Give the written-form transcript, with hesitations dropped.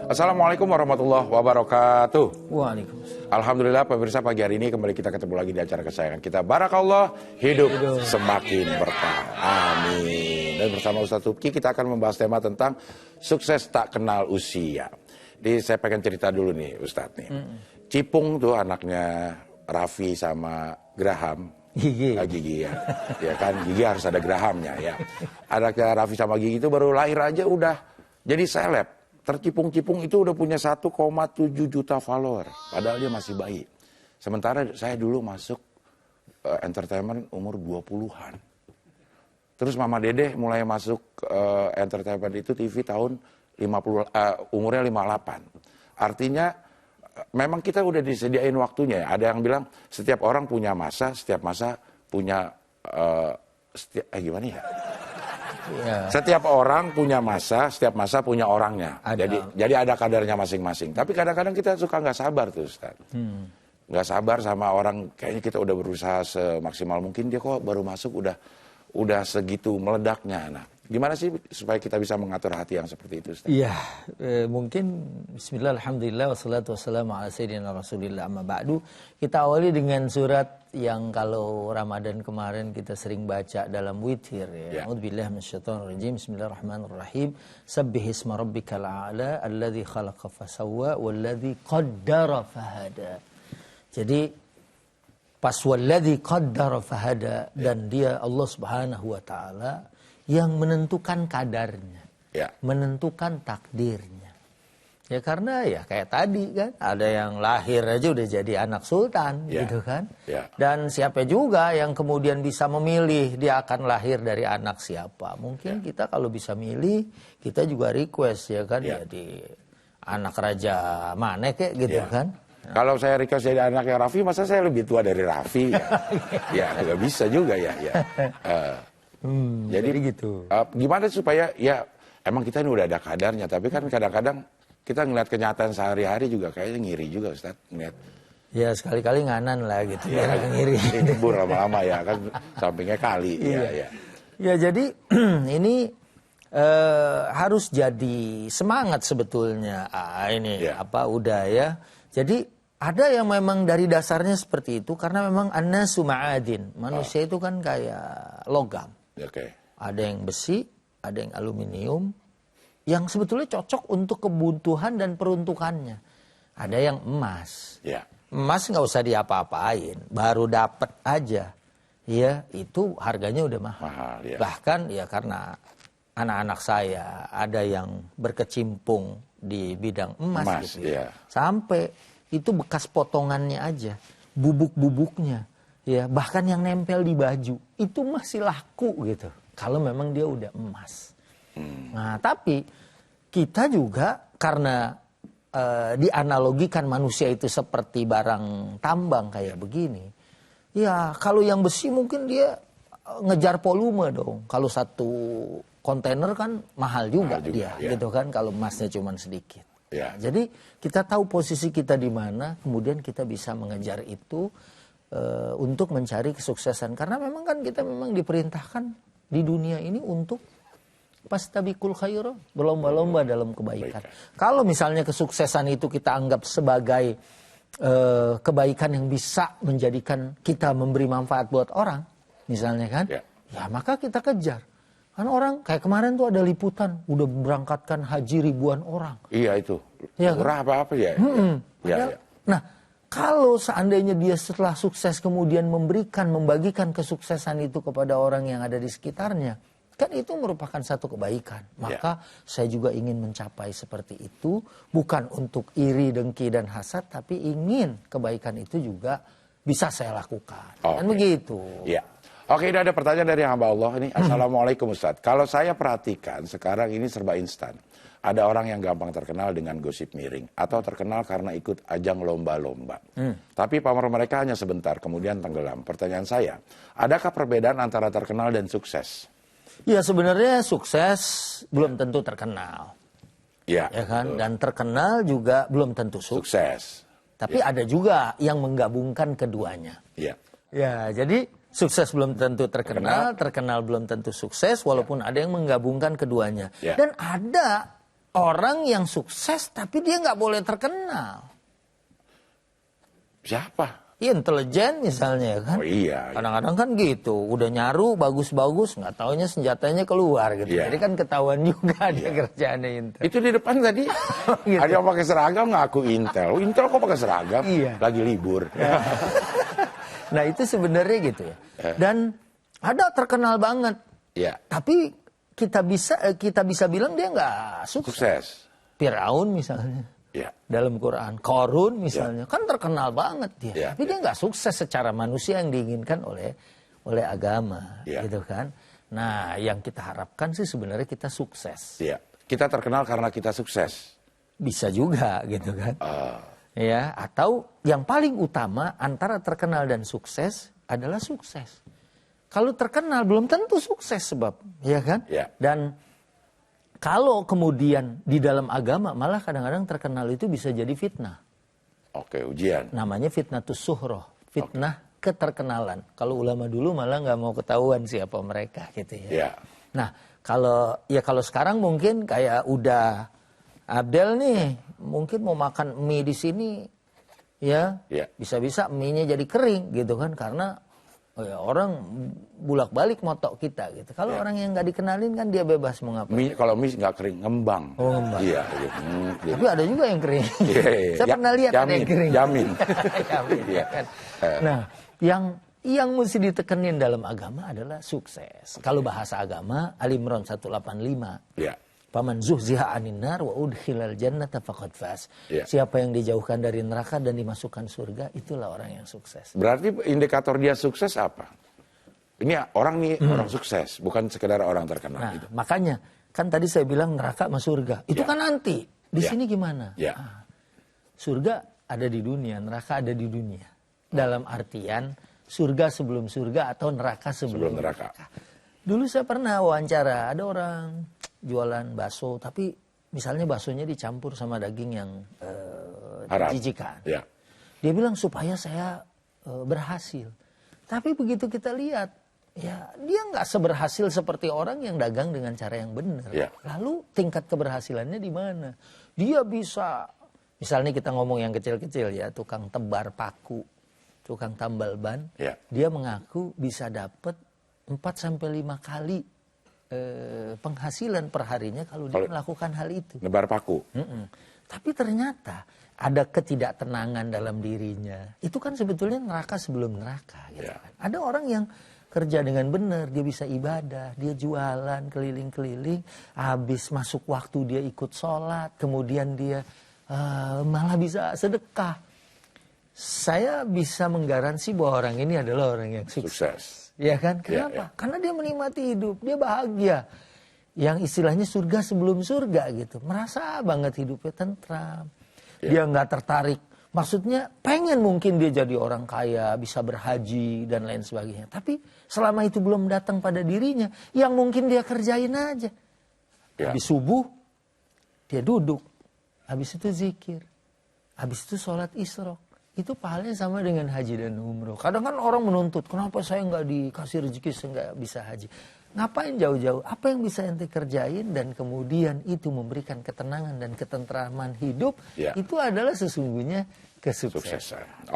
Assalamualaikum warahmatullahi wabarakatuh. Waalaikumsalam. Alhamdulillah pemirsa, pagi hari ini kembali kita ketemu lagi di acara kesayangan kita. Barakallah, hidup semakin berkah. Amin. Dan bersama Ustadz Subki kita akan membahas tema tentang sukses tak kenal usia. Jadi saya pengen cerita dulu nih Ustadz nih. Cipung tuh anaknya Raffi sama Graham. Gigi ya. Ya kan, Gigi harus ada Grahamnya ya. Anaknya Raffi sama Gigi itu baru lahir aja udah jadi seleb. Tercipung-cipung itu udah punya 1,7 juta follower. Padahal dia masih bayi. Sementara saya dulu masuk entertainment umur 20-an. Terus Mama Dede mulai masuk entertainment itu TV tahun 50, umurnya 58. Artinya memang kita udah disediain waktunya ya. Ada yang bilang setiap orang punya masa, setiap masa punya... gimana ya? Ya. Setiap orang punya masa, setiap masa punya orangnya. Jadi ada kadarnya masing-masing. Tapi kadang-kadang kita suka nggak sabar tuh Ustaz. Nggak sabar sama orang, kayaknya kita udah berusaha semaksimal mungkin, dia kok baru masuk udah segitu meledaknya. Nah, gimana sih supaya kita bisa mengatur hati yang seperti itu Ustaz? Iya, mungkin bismillah, alhamdulillah, wassalatu wassalamu ala sayyidina rasulillah, amma ba'du. Kita awali dengan surat yang kalau Ramadan kemarin kita sering baca dalam witir ya. A'udzubillahi minasyaitonir rajim. Bismillahirrahmanirrahim. Sabbihisma rabbikal a'la alladzi khalaqa fasawwa walladzi qaddara fahada. Jadi pas walladzi qaddara fahada, dan dia Allah Subhanahu wa taala yang menentukan kadarnya, menentukan takdirnya. Ya karena ya kayak tadi kan, ada yang lahir aja udah jadi anak sultan gitu kan. Dan siapa juga yang kemudian bisa memilih dia akan lahir dari anak siapa. Mungkin kita kalau bisa milih, kita juga request ya kan, jadi anak raja mana kayak gitu kan. Kalau saya request jadi anaknya Raffi, masa saya lebih tua dari Raffi? Ya nggak bisa juga ya. Jadi gitu. Gimana supaya ya emang kita ini udah ada kadarnya, tapi kan kadang-kadang kita ngeliat kenyataan sehari-hari juga kayaknya ngiri juga Ustaz ngeliat. Ya sekali-kali nganan lah gitu ya, ngiri. Nyebur lama-lama ya kan, sampingnya kali. Ya jadi ini harus jadi semangat sebetulnya. Udah ya. Jadi ada yang memang dari dasarnya seperti itu karena memang an-nasu ma'adin. Manusia itu kan kayak logam. Ada yang besi, ada yang aluminium, yang sebetulnya cocok untuk kebutuhan dan peruntukannya. Ada yang emas. Emas nggak usah diapa-apain, baru dapat aja. Ya, itu harganya udah mahal. Bahkan ya karena anak-anak saya ada yang berkecimpung di bidang emas gitu ya. Sampai itu bekas potongannya aja, bubuk-bubuknya. Ya, bahkan yang nempel di baju itu masih laku gitu. Kalau memang dia udah emas. Nah, tapi kita juga karena dianalogikan manusia itu seperti barang tambang kayak begini. Ya, kalau yang besi mungkin dia ngejar volume dong. Kalau satu kontainer kan mahal juga dia, gitu kan. Kalau emasnya cuma sedikit. Jadi kita tahu posisi kita di mana, kemudian kita bisa mengejar itu untuk mencari kesuksesan. Karena memang kan kita memang diperintahkan di dunia ini untuk fastabiqul khairat, berlomba-lomba dalam kebaikan. Kalau misalnya kesuksesan itu kita anggap sebagai kebaikan yang bisa menjadikan kita memberi manfaat buat orang, misalnya kan, ya maka kita kejar. Kan orang kayak kemarin tuh ada liputan udah berangkatkan haji ribuan orang. Iya itu. Ya, murah apa ya? Nah, kalau seandainya dia setelah sukses kemudian membagikan kesuksesan itu kepada orang yang ada di sekitarnya, kan itu merupakan satu kebaikan. Maka saya juga ingin mencapai seperti itu, bukan untuk iri, dengki, dan hasad, tapi ingin kebaikan itu juga bisa saya lakukan. Kan begitu. Oke, ini ada pertanyaan dari hamba Allah ini. Assalamualaikum Ustadz. Kalau saya perhatikan sekarang ini serba instan. Ada orang yang gampang terkenal dengan gosip miring atau terkenal karena ikut ajang lomba-lomba. Tapi pamor mereka hanya sebentar, kemudian tenggelam. Pertanyaan saya, adakah perbedaan antara terkenal dan sukses? Ya sebenarnya sukses belum tentu terkenal. Ya, ya kan? betul. Dan terkenal juga belum tentu Sukses. Tapi ada juga yang menggabungkan keduanya. Ya. Ya, jadi sukses belum tentu terkenal, terkenal belum tentu sukses, walaupun ada yang menggabungkan keduanya. Ya. Dan ada orang yang sukses tapi dia nggak boleh terkenal. Siapa? Intelijen misalnya kan. Oh iya. Kadang-kadang kan gitu, udah nyaru bagus-bagus, nggak taunya senjatanya keluar gitu. Iya. Jadi kan ketahuan juga dia kerjaannya Intel. Itu di depan tadi Gitu. ada yang pakai seragam ngaku Intel. Oh, Intel kok pakai seragam? Iya. Lagi libur. Nah itu sebenarnya gitu ya. Dan ada terkenal banget. Ya. Tapi kita bisa bilang dia nggak sukses. Sukses. Firaun misalnya. Ya. Dalam Quran, Korun misalnya, kan terkenal banget dia. Ya, Tapi dia nggak sukses secara manusia yang diinginkan oleh agama, Ya. gitu kan. Nah, yang kita harapkan sih sebenarnya kita sukses. Ya. Kita terkenal karena kita sukses. Bisa juga, gitu kan. Ya, atau yang paling utama antara terkenal dan sukses adalah sukses. Kalau terkenal belum tentu sukses sebab, ya kan? Ya. Dan kalau kemudian di dalam agama malah kadang-kadang terkenal itu bisa jadi fitnah. Oke, ujian. Namanya fitnatus suhroh, fitnah keterkenalan. Kalau ulama dulu malah nggak mau ketahuan siapa mereka gitu ya. Ya. Nah, kalau sekarang mungkin kayak udah Abdel nih, mungkin mau makan mie di sini ya, Ya. bisa-bisa mie-nya jadi kering gitu kan karena orang bulak-balik motok kita gitu. Kalau Ya. orang yang nggak dikenalin kan dia bebas mau ngapain. Kalau mie nggak kering, ngembang. Oh, ngembang. Iya. Gitu. Tapi ada juga yang kering. Iya, iya. Saya pernah lihat ada yang kering. Jamin. Jamin, Iya. kan. Nah, yang mesti ditekenin dalam agama adalah sukses. Kalau bahasa agama, Al-Imran 185. Ya. Paman zuhziha 'anil nar wa udkhilal jannata faqad faz. Ya. Siapa yang dijauhkan dari neraka dan dimasukkan surga, itulah orang yang sukses. Berarti indikator dia sukses apa? Ini orang nih orang sukses, bukan sekedar orang terkenal. Nah, Gitu. makanya kan tadi saya bilang neraka sama surga. Itu Ya. kan nanti. Di Ya. sini gimana? Ya. Surga ada di dunia, neraka ada di dunia. Dalam artian surga sebelum surga atau neraka sebelum neraka. Dulu saya pernah wawancara, ada orang jualan bakso, tapi misalnya baksonya dicampur sama daging yang Haram. jijikan. Ya. Dia bilang supaya saya berhasil. Tapi begitu kita lihat, ya dia nggak seberhasil seperti orang yang dagang dengan cara yang benar. Ya. Lalu tingkat keberhasilannya di mana? Dia bisa, misalnya kita ngomong yang kecil-kecil ya, tukang tebar paku, tukang tambal ban, Ya. dia mengaku bisa dapat 4-5 kali penghasilan perharinya kalau dia melakukan hal itu. Nebar paku. Tapi ternyata ada ketidaktenangan dalam dirinya. Itu kan sebetulnya neraka sebelum neraka. Gitu Ya. kan. Ada orang yang kerja dengan benar, dia bisa ibadah, dia jualan keliling-keliling, habis masuk waktu dia ikut sholat, kemudian dia malah bisa sedekah. Saya bisa menggaransi bahwa orang ini adalah orang yang sukses. Ya kan? Kenapa? Ya. Karena dia menikmati hidup, dia bahagia. Yang istilahnya surga sebelum surga gitu. Merasa banget hidupnya tentram. Ya. Dia nggak tertarik. Maksudnya pengen mungkin dia jadi orang kaya, bisa berhaji dan lain sebagainya. Tapi selama itu belum datang pada dirinya, yang mungkin dia kerjain aja. Ya. Habis subuh, dia duduk. Habis itu zikir. Habis itu sholat isyraq. Itu pahalanya sama dengan haji dan umroh. Kadang kan orang menuntut, kenapa saya nggak dikasih rezeki, saya nggak bisa haji. Ngapain jauh-jauh? Apa yang bisa ente kerjain dan kemudian itu memberikan ketenangan dan ketentraman hidup, Ya. itu adalah sesungguhnya kesuksesan. Suksesan. Oh.